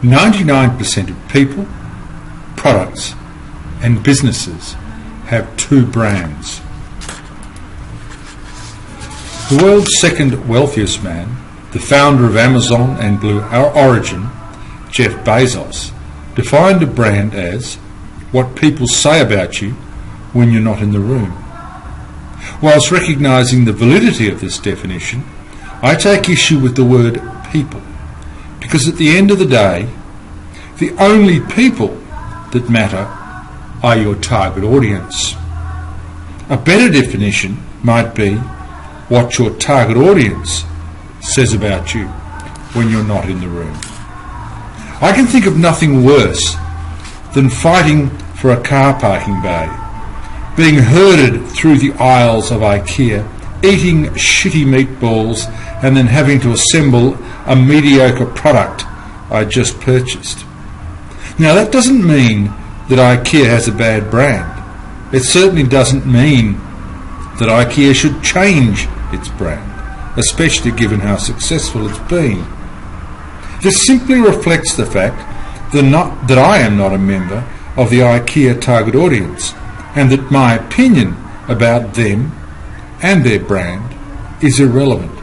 99% of people, products and businesses have two brands. The world's second wealthiest man, the founder of Amazon and Blue Origin, Jeff Bezos, defined a brand as what people say about you when you're not in the room. Whilst recognising the validity of this definition, I take issue with the word people, because at the end of the day, the only people that matter are your target audience. A better definition might be what your target audience says about you when you're not in the room. I can think of nothing worse than fighting for a car parking bay, being herded through the aisles of IKEA, eating shitty meatballs, and then having to assemble a mediocre product I just purchased. Now, that doesn't mean that IKEA has a bad brand. It certainly doesn't mean that IKEA should change its brand, especially given how successful it's been. This simply reflects the fact that I am not a member of the IKEA target audience, and that my opinion about them and their brand is irrelevant.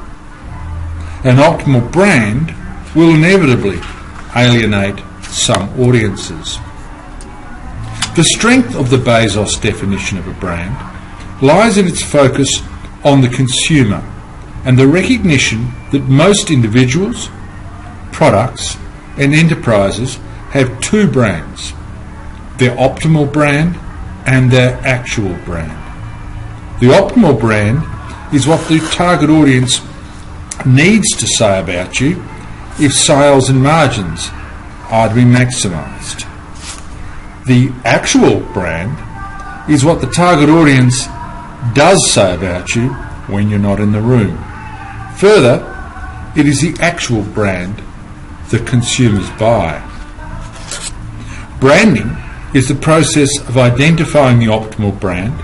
An optimal brand will inevitably alienate some audiences. The strength of the Bezos definition of a brand lies in its focus on the consumer and the recognition that most individuals, products and enterprises have two brands, their optimal brand and their actual brand. The optimal brand is what the target audience needs to say about you if sales and margins are to be maximised. The actual brand is what the target audience does say about you when you're not in the room. Further, it is the actual brand that consumers buy. Branding is the process of identifying the optimal brand,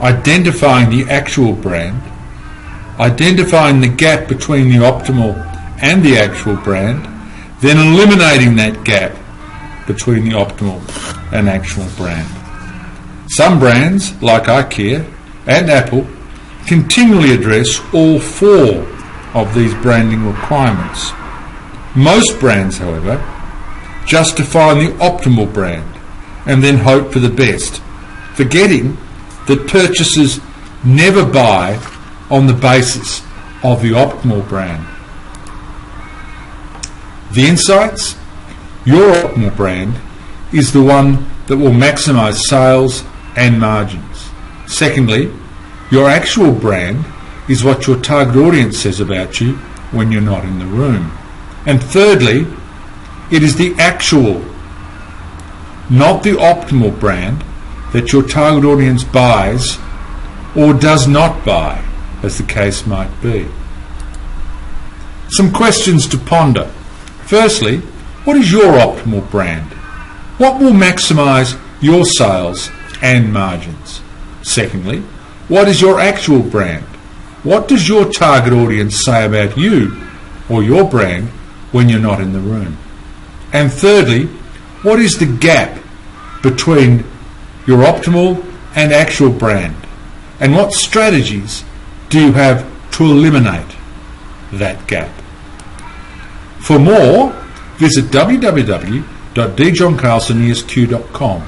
identifying the actual brand, identifying the gap between the optimal and the actual brand, then eliminating that gap between the optimal and actual brand. Some brands, like IKEA and Apple, continually address all four of these branding requirements. Most brands, however, just define the optimal brand and then hope for the best, forgetting that purchasers never buy on the basis of the optimal brand. The insights? Your optimal brand is the one that will maximise sales and margins. Secondly, your actual brand is what your target audience says about you when you're not in the room. And thirdly, it is the actual, not the optimal brand that your target audience buys or does not buy, as the case might be. Some questions to ponder. Firstly, what is your optimal brand? What will maximise your sales and margins? Secondly, what is your actual brand? What does your target audience say about you or your brand when you're not in the room? And thirdly, what is the gap between your optimal and actual brand? And what strategies do you have to eliminate that gap? For more, visit www.djohncarlsonesq.com.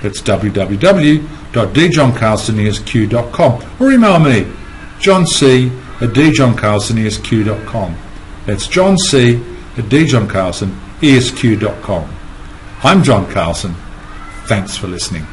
That's www.djohncarlsonesq.com, or email me, johnc@djohncarlsonesq.com. That's johnc@djohncarlsonesq.com. I'm John Carlson. Thanks for listening.